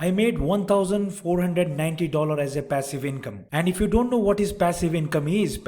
I made $1,490 as a passive income. And if you don't know what is passive income is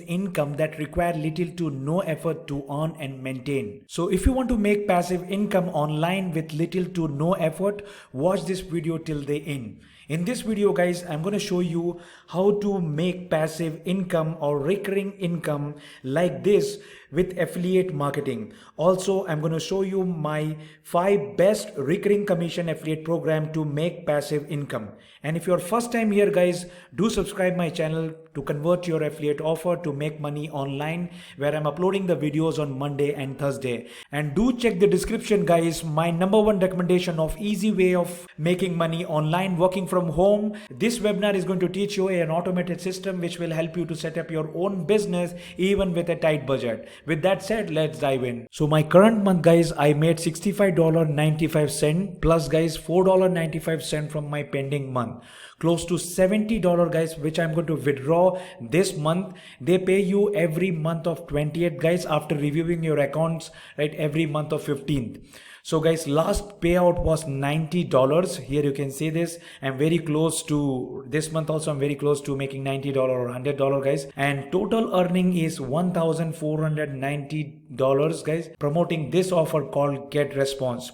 income that require little to no effort to earn and maintain. So if you want to make passive income online with little to no effort, watch this video till the end. In this video guys, I'm going to show you how to make passive income or recurring income like this with affiliate marketing. Also, I'm going to show you my 5 best recurring commission affiliate program to make passive income. And if you're first time here guys, do subscribe my channel to convert your affiliate offer to make money online, where I'm uploading the videos on Monday and Thursday. And do check the description guys, my #1 recommendation of easy way of making money online working from home. This webinar is going to teach you an automated system which will help you to set up your own business even with a tight budget. With that said, let's dive in. So my current month guys, I made $65.95 plus guys $4.95 from my pending month. Close to $70 guys, which I'm going to withdraw this month. They pay you every month of 20th guys, after reviewing your accounts, right, every month of 15th. So guys, last payout was $90. Here you can see this. I'm very close to this month also. I'm very close to making $90 or $100 guys. And total earning is $1,490 guys, promoting this offer called Get Response.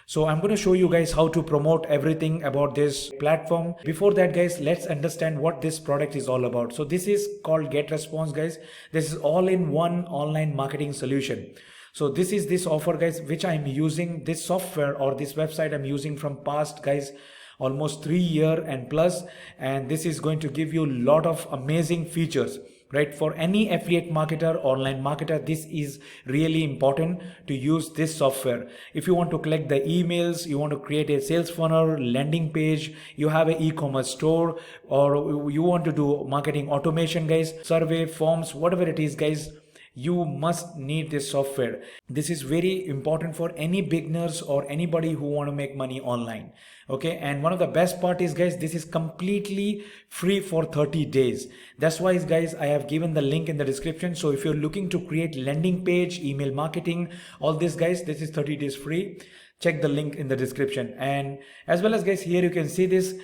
So I'm going to show you guys how to promote everything about this platform. Before that guys, let's understand what this product is all about. So this is called Get Response guys. This is all-in-one online marketing solution. So this is this offer guys, which I'm using this software or this website I'm using from past guys, almost 3 years and plus. And this is going to give you a lot of amazing features. Right, for any affiliate marketer, online marketer, this is really important to use this software. If you want to collect the emails, you want to create a sales funnel, landing page, you have an e-commerce store, or you want to do marketing automation guys, survey forms, whatever it is guys, you must need this software. This is very important for any beginners or anybody who want to make money online. Okay, and one of the best part is guys, this is completely free for 30 days. That's why guys, I have given the link in the description. So if you're looking to create landing page, email marketing, all this guys, this is 30 days free. Check the link in the description. And as well as guys, here you can see this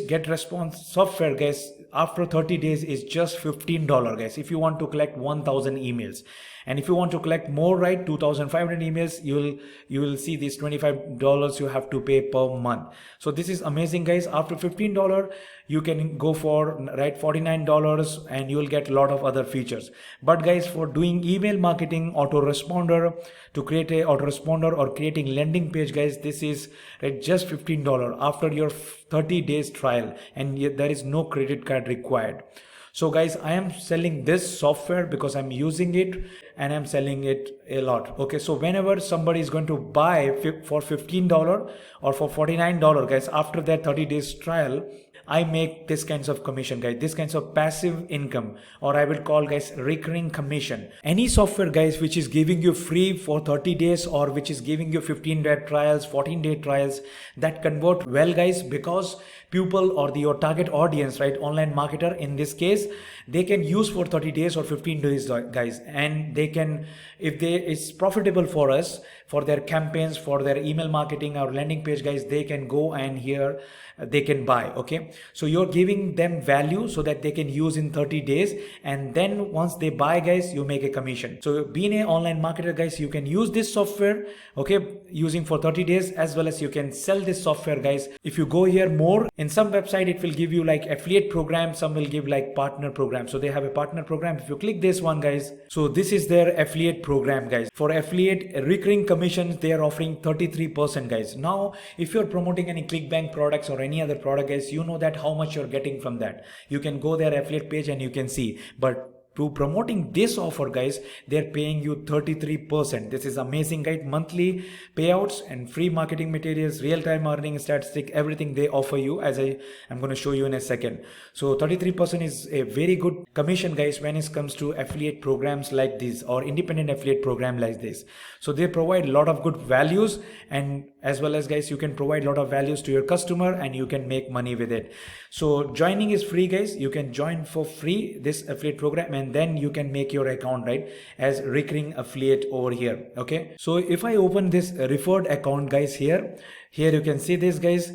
Get Response software guys, after 30 days is just $15 guys, if you want to collect 1,000 emails. And if you want to collect more, right, 2,500 emails, you will see this $25 you have to pay per month. So this is amazing guys. After $15 you can go for, right, $49 and you will get a lot of other features. But guys, for doing email marketing, autoresponder, to create a autoresponder or creating landing page guys, this is, right, just $15 after your 30 days trial, and there is no credit card required. So guys, I am selling this software because I'm using it and I'm selling it a lot. Okay, so whenever somebody is going to buy for $15 or for $49 guys, after that 30 days trial, I make this kinds of commission guys, this kinds of passive income, or I will call guys recurring commission. Any software guys which is giving you free for 30 days or which is giving you 15-day trials, 14-day trials, that convert well guys, because people or your target audience, right, online marketer in this case, they can use for 30 days or 15 days guys, and they can, if it's profitable for us, for their campaigns, for their email marketing or landing page guys, they can go and here they can buy. Okay, so you're giving them value so that they can use in 30 days, and then once they buy guys, you make a commission. So being an online marketer guys, you can use this software, okay, using for 30 days, as well as you can sell this software guys. If you go here more, in some website it will give you like affiliate program, some will give like partner program. So they have a partner program. If you click this one guys, so this is their affiliate program guys. For affiliate recurring commissions, they are offering 33% guys. Now if you're promoting any ClickBank products or any other product guys, you know that how much you're getting from that. You can go their affiliate page and you can see. But to promoting this offer guys, they're paying you 33%. This is amazing guys. Monthly payouts and free marketing materials, real-time earning statistic, everything they offer you, as I'm going to show you in a second. So 33% is a very good commission guys when it comes to affiliate programs like this or independent affiliate program like this. So they provide a lot of good values, and as well as guys, you can provide a lot of values to your customer and you can make money with it. So joining is free guys. You can join for free this affiliate program, and then you can make your account, right, as recurring affiliate over here. Okay, so if I open this referred account guys, here you can see this guys.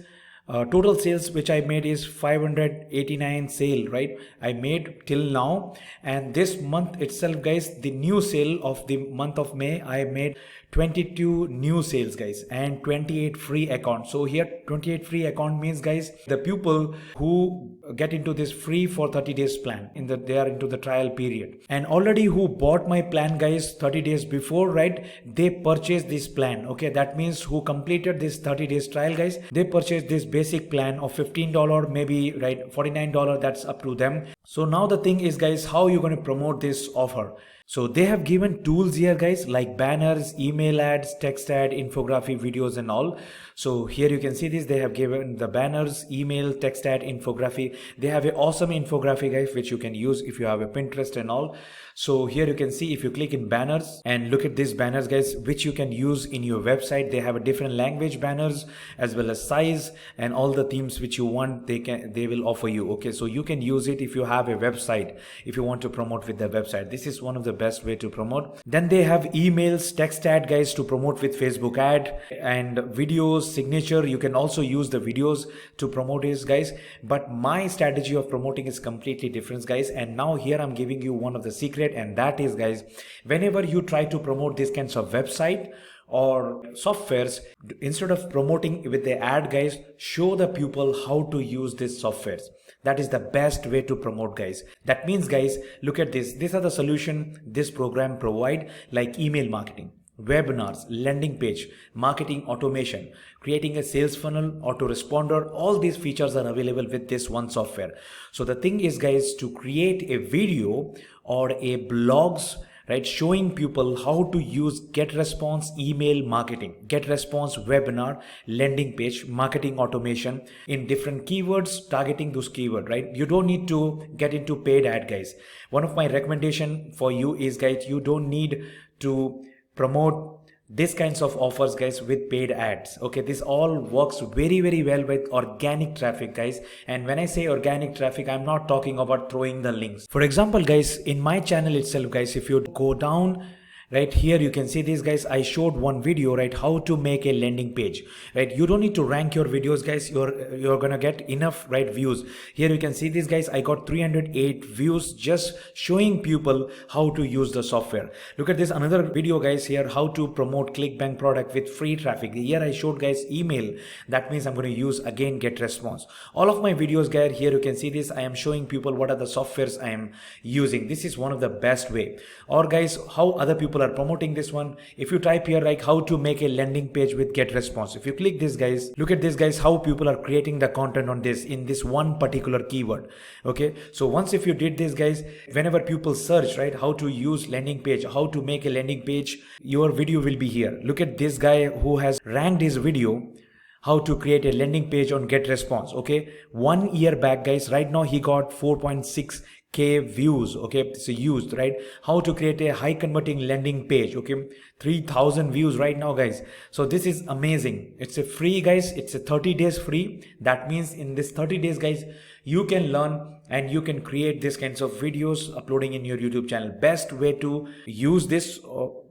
Total sales which I made is 589 sale, right? I made till now, and this month itself guys, the new sale of the month of May, I made 22 new sales guys and 28 free accounts. So here 28 free account means guys, the people who get into this free for 30 days plan, they are into the trial period, and already who bought my plan guys 30 days before, right? They purchased this plan. Okay, that means who completed this 30 days trial guys, they purchased this basic plan of $15, maybe, right, $49, that's up to them. So now the thing is guys, how you going to promote this offer? So they have given tools here guys, like banners, email ads, text ad, infographic, videos and all. So here you can see this, they have given the banners, email, text ad, infographic. They have an awesome infographic guys which you can use if you have a Pinterest and all. So here you can see, if you click in banners and look at these banners guys, which you can use in your website. They have a different language banners as well as size, and all the themes which you want, they will offer you. Okay, so you can use it if you have a website, if you want to promote with the website. This is one of the best way to promote. Then they have emails, text ad guys to promote with Facebook ad, and videos, signature. You can also use the videos to promote this guys, but my strategy of promoting is completely different guys. And now here I'm giving you one of the secret, and that is guys, whenever you try to promote these kinds of website or softwares, instead of promoting with the ad guys, show the people how to use these softwares. That is the best way to promote guys. That means guys, look at this, these are the solution this program provide, like email marketing, webinars, landing page, marketing automation, creating a sales funnel, autoresponder. All these features are available with this one software. So the thing is guys, to create a video or a blogs, right, showing people how to use get response email marketing, get response webinar, landing page, marketing automation in different keywords, targeting those keywords, right? You don't need to get into paid ad guys. One of my recommendation for you is guys, you don't need to promote these kinds of offers guys with paid ads. Okay, this all works very well with organic traffic guys. And when I say organic traffic, I'm not talking about throwing the links. For example guys, in my channel itself guys, if you go down right here, you can see this guys, I showed one video, right, how to make a landing page, right? You don't need to rank your videos guys, you're gonna get enough, right, views. Here you can see this guys, I got 308 views just showing people how to use the software. Look at this another video guys here, how to promote ClickBank product with free traffic. Here I showed guys email, that means I'm going to use again get response. All of my videos guys, here you can see this, I am showing people what are the softwares I am using. This is one of the best way. Or guys, how other people are promoting this one. If you type here like how to make a landing page with get response, if you click this guys, look at this guys, how people are creating the content on this in this one particular keyword. Okay, so once if you did this guys, whenever people search, right, how to use landing page, how to make a landing page, your video will be here. Look at this guy who has ranked his video, how to create a landing page on get response. Okay, 1 year back guys, right now he got 4.6K views. Okay, so used, right, how to create a high converting landing page. Okay, 3,000 views right now guys. So this is amazing. It's a free guys, it's a 30 days free. That means in this 30 days guys, you can learn and you can create these kinds of videos uploading in your YouTube channel. Best way to use this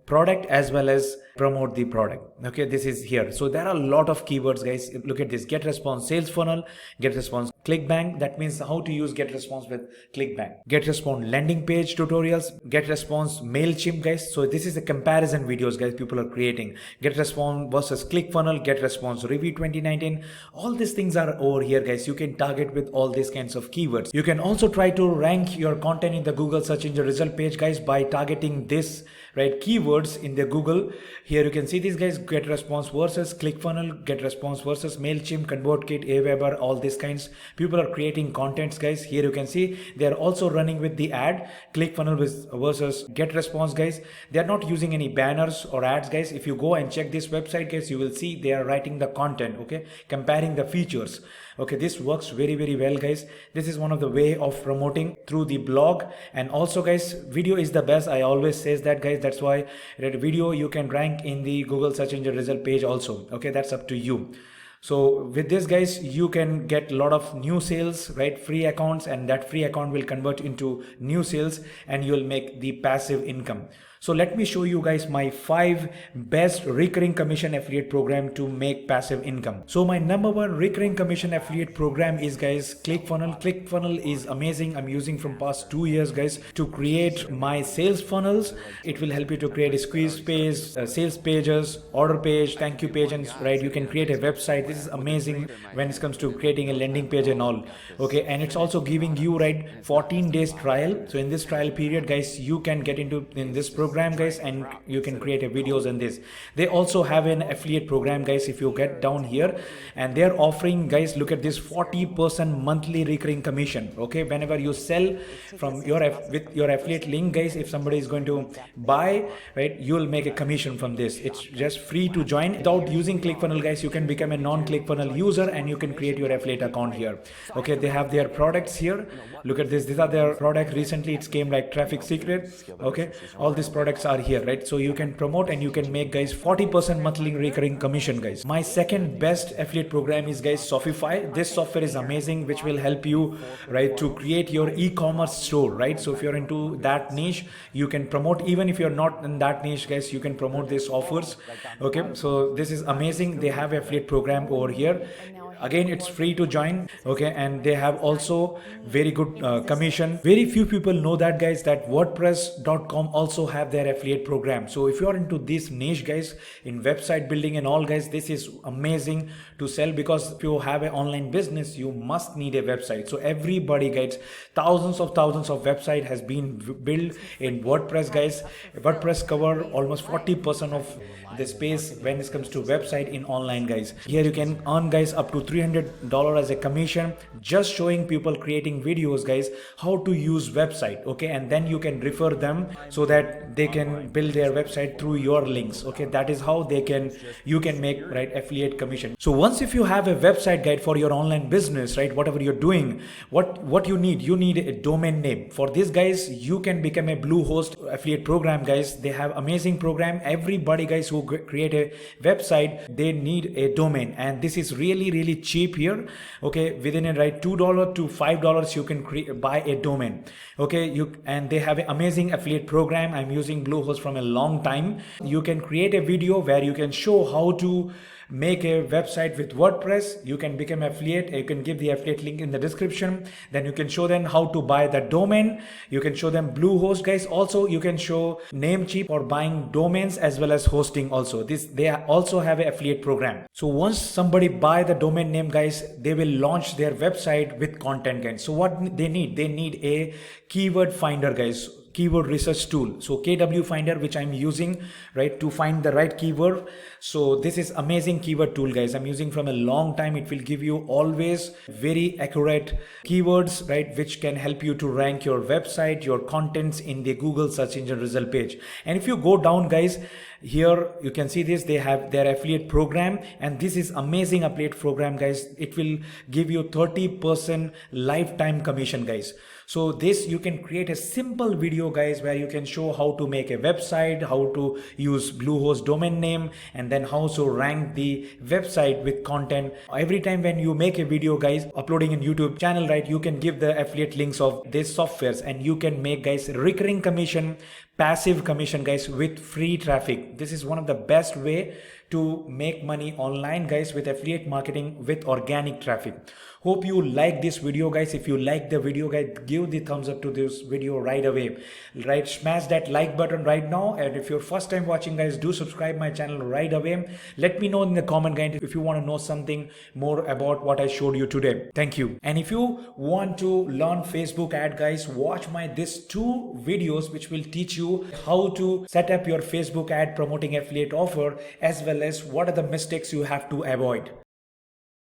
product as well as promote the product. Okay, this is here. So there are a lot of keywords guys. Look at this, get response sales funnel, get response ClickBank, that means how to use get response with ClickBank, get response landing page tutorials, get response MailChimp guys. So this is a comparison videos guys people are creating, get response versus ClickFunnels, get response review 2019. All these things are over here guys. You can target with all these kinds of keywords. You can also try to rank your content in the Google search engine result page guys by targeting this, right, keywords in the Google. Here you can see these guys, get response versus ClickFunnels, get response versus MailChimp, ConvertKit, Aweber, all these kinds. People are creating contents guys. Here you can see they are also running with the ad, ClickFunnels versus get response guys. They are not using any banners or ads guys. If you go and check this website guys, you will see they are writing the content, okay, comparing the features. Okay, this works very well guys. This is one of the way of promoting through the blog. And also guys, video is the best. I always says that guys. That's why that video you can rank in the Google search engine result page also. Okay, that's up to you. So with this guys, you can get a lot of new sales, right, free accounts, and that free account will convert into new sales and you'll make the passive income. So let me show you guys my 5 best recurring commission affiliate program to make passive income. So my number 1 recurring commission affiliate program is, guys, ClickFunnels. ClickFunnels is amazing. I'm using from past 2 years, guys, to create my sales funnels. It will help you to create a squeeze page, sales pages, order page, thank you page, and right, you can create a website. This is amazing when it comes to creating a landing page and all. Okay, and it's also giving you, right, 14 days trial. So in this trial period, guys, you can get into in this program, guys, and you can create a videos in this. They also have an affiliate program, guys. If you get down here, and they're offering, guys, look at this, 40% monthly recurring commission. Okay, whenever you sell from your with your affiliate link, guys, if somebody is going to buy, right, you'll make a commission from this. It's just free to join. Without using ClickFunnels, guys, you can become a non-ClickFunnels user and you can create your affiliate account here. Okay, they have their products here. Look at this. These are their product. Recently it's came like Traffic Secret. Okay, all these products are here, right? So you can promote and you can make, guys, 40% monthly recurring commission, guys. My second best affiliate program is, guys, Shopify. This software is amazing, which will help you, right, to create your e-commerce store, right? So if you're into that niche, you can promote. Even if you're not in that niche, guys, you can promote these offers. Okay, so this is amazing. They have affiliate program over here. Again, it's free to join. Okay, and they have also very good commission. Very few people know that, guys, that WordPress.com also have their affiliate program. So if you're into this niche, guys, in website building and all, guys, this is amazing to sell, because if you have an online business, you must need a website. So everybody, guys, thousands of website has been built in WordPress, guys. WordPress cover almost 40% of the space when it comes to website in online, guys. Here you can earn, guys, up to $300 as a commission, just showing people creating videos, guys, how to use website. Okay, and then you can refer them so that they can build their website through your links. Okay, that is how you can make, right, affiliate commission. So once if you have a website guide for your online business, right, whatever you're doing, what you need a domain name. For this, guys, you can become a Bluehost affiliate program, guys. They have amazing program. Everybody, guys, who create a website, they need a domain, and this is really cheap here. Okay, within it, right, $2 to $5 you can buy a domain. Okay, and they have an amazing affiliate program. I'm using Bluehost from a long time. You can create a video where you can show how to make a website with WordPress. You can become affiliate. You can give the affiliate link in the description. Then you can show them how to buy the domain. You can show them Bluehost, guys. Also, you can show Namecheap for buying domains as well as hosting. Also, they also have an affiliate program. So once somebody buy the domain name, guys, they will launch their website with content, guys. So what they need a keyword finder, guys. Keyword research tool. So KW Finder, which I'm using, right, to find the right keyword. So this is amazing keyword tool, guys. I'm using from a long time. It will give you always very accurate keywords, right, which can help you to rank your website, your contents in the Google search engine result page. And if you go down, guys, here you can see this, they have their affiliate program, and this is amazing affiliate program, guys. It will give you 30% lifetime commission, guys. So this, you can create a simple video, guys, where you can show how to make a website, how to use Bluehost domain name, and then how to rank the website with content. Every time when you make a video, guys, uploading in YouTube channel, right, you can give the affiliate links of these softwares, and you can make, guys, recurring commission, passive commission, guys, with free traffic. This is one of the best way to make money online, guys, with affiliate marketing with organic traffic. Hope you like this video, guys. If you like the video, guys, give the thumbs up to this video right away. Right, smash that like button right now. And if you're first time watching, guys, do subscribe my channel right away. Let me know in the comment, guys, if you want to know something more about what I showed you today. Thank you. And if you want to learn Facebook ad, guys, watch these 2 videos which will teach you how to set up your Facebook ad promoting affiliate offer, as well as what are the mistakes you have to avoid.